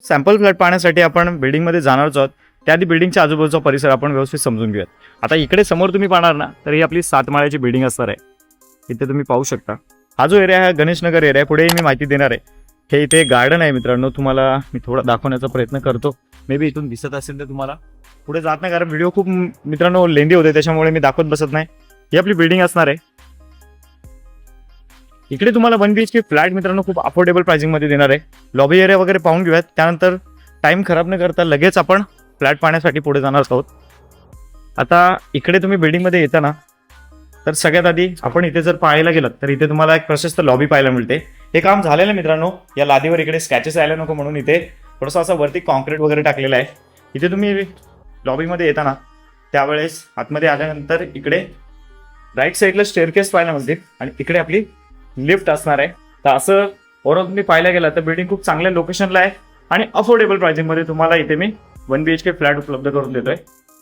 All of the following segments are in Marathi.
सॅम्पल फ्लॅट पाहण्यासाठी आपण बिल्डिंगमध्ये जाणारच आहोत. त्याआधी बिल्डिंगच्या आजूबाजूचा परिसर आपण व्यवस्थित समजून घेऊयात. आता इकडे समोर तुम्ही पाहणार ना, तर ही आपली 7 माळ्याची बिल्डिंग असणार आहे. इथे तुम्ही पाहू शकता हा जो एरिया आहे गणेशनगर एरिया आहे. पुढे मी माहिती देणार आहे. हे इथे गार्डन आहे मित्रांनो, तुम्हाला मी थोडा दाखवण्याचा प्रयत्न करतो. मे बी इथून दिसत असेल तर तुम्हाला. पुढे जात नाही कारण व्हिडिओ खूप मित्रांनो लेंदी होते, त्याच्यामुळे मी दाखवत बसत नाही. ही आपली बिल्डिंग असणार आहे. इकडे तुम्हाला 1 BHK फ्लॅट मित्रांनो खूप अफोर्डेबल प्राइसिंगमध्ये देणार आहे. लॉबी एरिया वगैरे पाहून घेऊयात, त्यानंतर टाइम खराब न करता लगेच आपण फ्लॅट पाहण्यासाठी पुढे जाणार आहोत. आता इकडे तुम्ही बिल्डिंगमध्ये येता ना, तर सगळ्यात आधी आपण इथे जर पाहायला गेलं तर इथे तुम्हाला एक प्रशस्त लॉबी पाहायला मिळते. हे काम झालेलं मित्रांनो. या लादीवर इकडे स्कॅचेस यायला नको म्हणून इथे थोडंसं असं वरती कॉन्क्रीट वगैरे टाकलेलं आहे. इथे तुम्ही लॉबीमध्ये येता ना, त्यावेळेस आतमध्ये आल्यानंतर इकडे राईट साईडला स्टेअरकेस पाहायला मिळते आणि इकडे आपली लिफ्ट असणार आहे. तर असं ओव्हरऑल तुम्ही पाहायला गेला तर बिल्डिंग खूप चांगल्या लोकेशनला आहे आणि अफोर्डेबल प्राइसिंगमध्ये तुम्हाला इथे मी 1 BHK फ्लॅट उपलब्ध करून देतोय.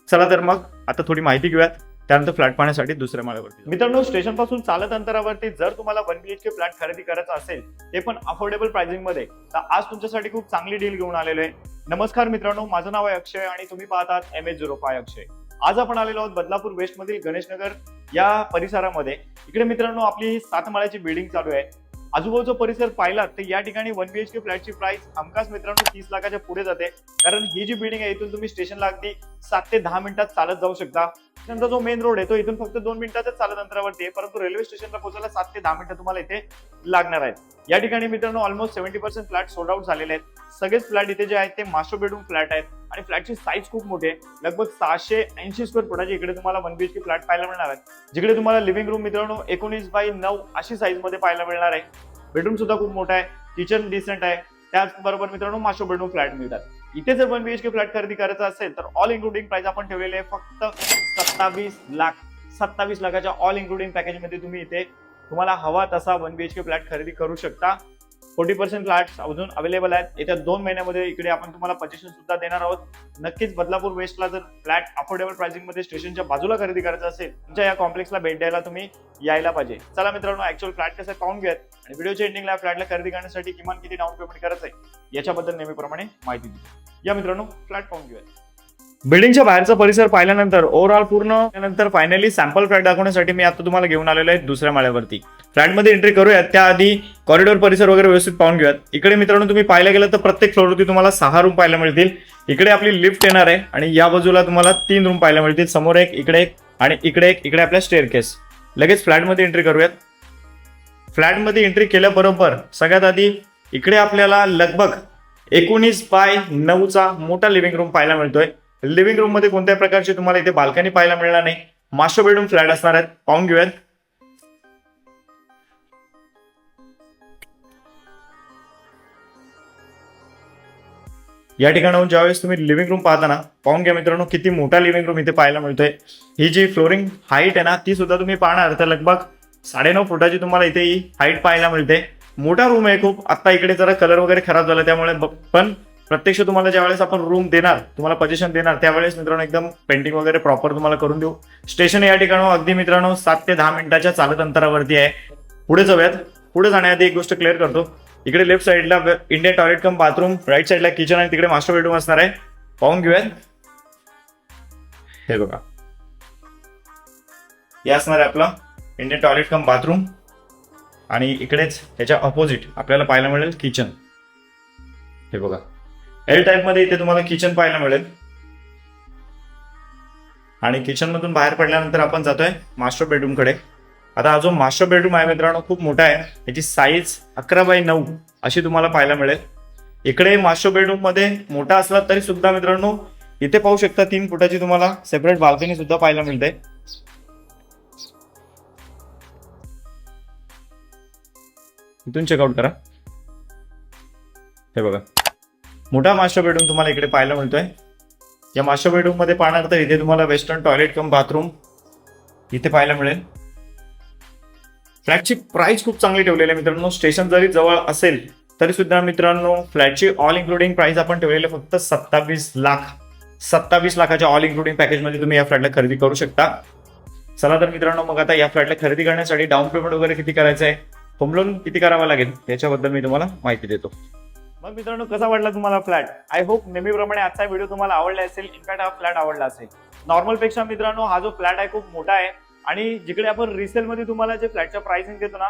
चला तर मग आता थोडी माहिती घेऊयात, त्यानंतर फ्लॅट पाहण्यासाठी दुसऱ्या माळ्यावरती. मित्रांनो, स्टेशन पासून चालत अंतरावरती जर तुम्हाला 1 BHK फ्लॅट खरेदी करायचा असेल, ते पण अफोर्डेबल प्राइसिंगमध्ये, तर आज तुमच्यासाठी खूप चांगली डील घेऊन आलेलो आहे. नमस्कार मित्रांनो, माझं नाव आहे अक्षय आणि तुम्ही पाहतात MH05 अक्षय. आज आपण आलेलो आहोत बदलापूर वेस्ट मधील गणेशनगर या परिसरामध्ये. इकडे मित्रांनो आपली 7 माळ्याची बिल्डिंग चालू आहे. आजूबाजूचा परिसर पाहिला तर या ठिकाणी 1 BHK फ्लॅटची प्राइस हमखास मित्रांनो 30 लाखाच्या पुढे जाते. कारण ही जी बिल्डिंग आहे इथून तुम्ही स्टेशनला अगदी 7 ते 10 मिनिटात चालत जाऊ शकता. त्यानंतर जो मेन रोड आहे तो इथून फक्त 2 मिनिटाच्या चालत अंतरावरती आहे, परंतु रेल्वे स्टेशनला पोहोचायला 7 ते 10 मिनिटं तुम्हाला इथे लागणार आहेत. या ठिकाणी मित्रांनो ऑलमोस्ट 70% फ्लॅट सोल्ड आउट झालेले आहेत. सगळेच फ्लॅट इथे जे आहेत ते मास्टर बेडरूम फ्लॅट आहेत आणि फ्लॅटची साईज खूप मोठी आहे. लगभग 680 स्क्वेअर फुटाची इकडे तुम्हाला 1 BHK फ्लॅट पाहायला मिळणार आहे. जिकडे तुम्हाला लिव्हिंग रूम मित्रांनो 19x9 अशी साईज मध्ये पाहायला मिळणार आहे. बेडरूम सुद्धा खूप मोठा आहे, किचन डिसेंट आहे. त्याचबरोबर मित्रांनो मास्टर बेडरूम फ्लॅट मिळतात. इथे जर 1 BHK फ्लॅट खरेदी करायचा असेल तर ऑल इन्क्लुडिंग प्राइस आपण ठेवलेली आहे फक्त 27 लाख. 27 लाखाच्या ऑल इन्क्लुडिंग पॅकेज मध्ये तुम्ही इथे तुम्हाला हवा तसा 1 BHK फ्लॅट खरेदी करू शकता. 40% फ्लॅट्स अजून अवेलेबल आहेत. येत्या 2 महिन्यामध्ये इकडे आपण तुम्हाला पोझिशन सुद्धा देणार आहोत. नक्कीच बदलापूर वेस्टला जर फ्लॅट अफोर्डेबल प्राइसिंग मध्ये स्टेशनच्या बाजूला खरेदी करायचं असेल, तुमच्या या कॉम्प्लेक्सला भेट द्यायला तुम्ही यायला पाहिजे. चला मित्रांनो, ऍक्च्युअल फ्लॅट कसं पाहून घ्यात आणि व्हिडिओच्या एंडिंगला फ्लॅटला खरेदी करण्यासाठी किमान किती डाऊन पेमेंट करायचं आहे याच्याबद्दल नेहमीप्रमाणे माहिती देतो. या मित्रांनो, फ्लॅट पाहून घेऊयात. बिल्डिंगच्या बाहेरचा परिसर पाहिल्यानंतर ओव्हरऑल पूर्ण त्यानंतर फायनली सॅम्पल फ्लॅट दाखवण्यासाठी मी आता तुम्हाला घेऊन आलेलो आहे दुसऱ्या माळ्यावरती. फ्लॅटमध्ये एंट्री करूयात त्याआधी कॉरिडॉर परिसर वगैरे व्यवस्थित पाहून घेऊयात. इकडे मित्रांनो तुम्ही पाहायला गेलं तर प्रत्येक फ्लोअरवरती तुम्हाला 6 रूम पाहायला मिळतील. इकडे आपली लिफ्ट येणार आहे आणि या बाजूला तुम्हाला 3 रूम पाहायला मिळतील. समोर एक, इकडे एक आणि इकडे एक. इकडे आपल्या स्टेअरकेस. लगेच फ्लॅटमध्ये एंट्री करूयात. फ्लॅटमध्ये एंट्री केल्याबरोबर सगळ्यात आधी इकडे आपल्याला लगभग 19x9चा मोठा लिव्हिंग रूम पाहायला मिळतोय. लिव्हिंग रूम मध्ये कोणत्याही प्रकारची तुम्हाला इथे बाल्कनी पाहायला मिळणार नाही. मास्टर बेडरूम फ्लॅट असणार आहेत, पाहून घेऊयात. या ठिकाणाहून ज्यावेळेस तुम्ही लिव्हिंग रूम पाहता ना, पाहून घ्या मित्रांनो किती मोठा लिव्हिंग रूम इथे पाहायला मिळतोय. ही जी फ्लोरिंग हाईट आहे ना, ती सुद्धा तुम्ही पाहणार तर लगभग 9.5 फुटाची तुम्हाला इथे ही हाईट पाहायला मिळते. मोठा रूम आहे खूप. आता इकडे जरा कलर वगैरे खराब झाला त्यामुळे, पण प्रत्यक्ष तुम्हाला ज्यावेळेस आपण रूम देणार, तुम्हाला पोझिशन देणार, त्यावेळेस मित्रांनो एकदम पेंटिंग वगैरे प्रॉपर तुम्हाला करून देऊ. स्टेशन या ठिकाणी अगदी मित्रांनो 7 ते 10 मिनिटाच्या चालत अंतरावरती आहे. पुढे जाऊयात. पुढे जाण्याआधी एक गोष्ट क्लिअर करतो. इकडे लेफ्ट साईडला Indian toilet cum bathroom, right साईडला किचन आणि तिकडे मास्टर बेडरूम असणार आहे, पाहून घेऊयात. हे बघा, हे असणार आहे आपला इंडियन टॉयलेट कम बाथरूम आणि इकडेच त्याच्या अपोजिट आपल्याला पाहायला मिळेल किचन. हे बघा, एल टाईप मध्ये इथे तुम्हाला किचन पाहायला मिळेल. आणि किचन मधून बाहेर पडल्यानंतर आपण जातोय मास्टर बेडरूम कडे. आता हा जो मास्टर बेडरूम आहे मित्रांनो खूप मोठा आहे. याची साईज 11x9 अशी तुम्हाला पाहायला मिळेल. इकडे मास्टर बेडरूम मध्ये मोठा असला तरी सुद्धा मित्रांनो इथे पाहू शकता 3 फुटाची तुम्हाला सेपरेट बाल्कनी सुद्धा पाहायला मिळते. इथून चेकआउट करा. हे बघा, मोठा मास्टर बेडरूम तुम्हाला इकडे पाहायला मिळतोय. या मास्टर बेडरूम मध्ये पाहणार तर इथे तुम्हाला वेस्टर्न टॉयलेट कम बाथरूम इथे पाहायला मिळेल. फ्लॅटची प्राइस खूप चांगली ठेवलेली आहे मित्रांनो. स्टेशन जरी जवळ असेल तरी सुद्धा मित्रांनो फ्लॅटची ऑल इन्क्लुडिंग प्राइस आपण ठेवलेली फक्त 27 लाख. 27 लाखाच्या ऑल इन्क्लुडिंग पॅकेज मध्ये तुम्ही या फ्लॅटला खरेदी करू शकता. चला तर मित्रांनो, मग आता या फ्लॅटला खरेदी करण्यासाठी डाऊन पेमेंट वगैरे किती करायचं आहे, होम लोन किती करावं लागेल याच्याबद्दल मी तुम्हाला माहिती देतो. मग मित्रांनो कसा वाटला तुम्हाला फ्लॅट? आय होप नेहमीप्रमाणे आजचा व्हिडिओ तुम्हाला आवडला असेल. इनफॅक्ट हा फ्लॅट आवडला असेल. नॉर्मल पेक्षा मित्रांनो हा जो फ्लॅट आहे खूप मोठा आहे आणि जिकडे आपण रिसेल मध्ये तुम्हाला जे फ्लॅटच्या प्राइसिंग देतो ना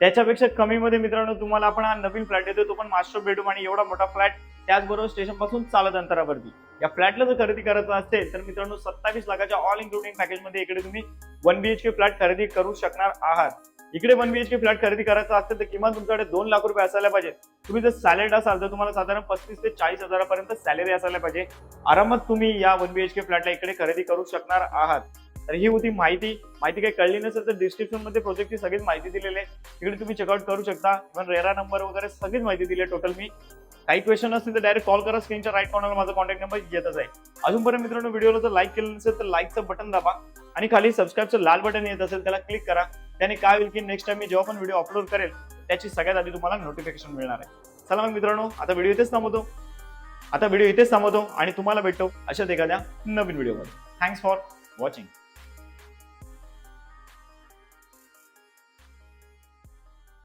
त्याच्यापेक्षा कमी मध्ये मित्रांनो तुम्हाला आपण हा नवीन फ्लॅट देतो, तो पण मास्टर बेडरूम आणि एवढा मोठा फ्लॅट, त्याचबरोबर स्टेशन पासून चालत अंतरावरती. या फ्लॅटला जर खरेदी करायचं असेल तर मित्रांनो 27 लाखाच्या ऑल इन्क्लुडिंग पॅकेज मध्ये इकडे तुम्ही 1 BHK फ्लॅट खरेदी करू शकणार आहात. इकडे 1 BHK फ्लॅट खरेदी करायचा असेल तर किमान तुमच्याकडे 2 लाख रुपये असायला पाहिजे. तुम्ही जर सॅलरीड असाल तर तुम्हाला साधारण 35 ते 40 हजारापर्यंत सॅलरी असायला पाहिजे. आरामात तुम्ही या 1 BHK फ्लॅटला इकडे खरेदी करू शकणार आहात. तर ही होती माहिती काही कळली नसेल तर डिस्क्रिप्शन मध्ये प्रोजेक्टची सगळीच माहिती दिलेली आहे, तिकडे तुम्ही चेकआउट करू शकता. इव्हन रेरा नंबर वगैरे सगळीच माहिती दिली आहे टोटल. मी काही क्वेश्चन असतील तर डायरेक्ट कॉल करा, स्क्रीनच्या राईट कॉर्नरला माझा कॉन्टॅक्ट नंबर येतच आहे. अजूनपर्यंत मित्रांनो व्हिडिओला जर लाईक केलं नसेल तर लाईकचं बटन दाबा आणि खाली सबस्क्राईबचं लाल बटन येत असेल त्याला क्लिक करा. त्याने काय होईल की नेक्स्ट टाइम मी जेव्हा पण व्हिडिओ अपलोड करेल त्याची सगळ्यात आधी तुम्हाला नोटिफिकेशन मिळणार आहे. चला मग मित्रांनो आता व्हिडिओ इथेच थांबवतो आणि तुम्हाला भेटतो अशाच एखाद्या नवीन व्हिडिओमध्ये. Thanks for watching.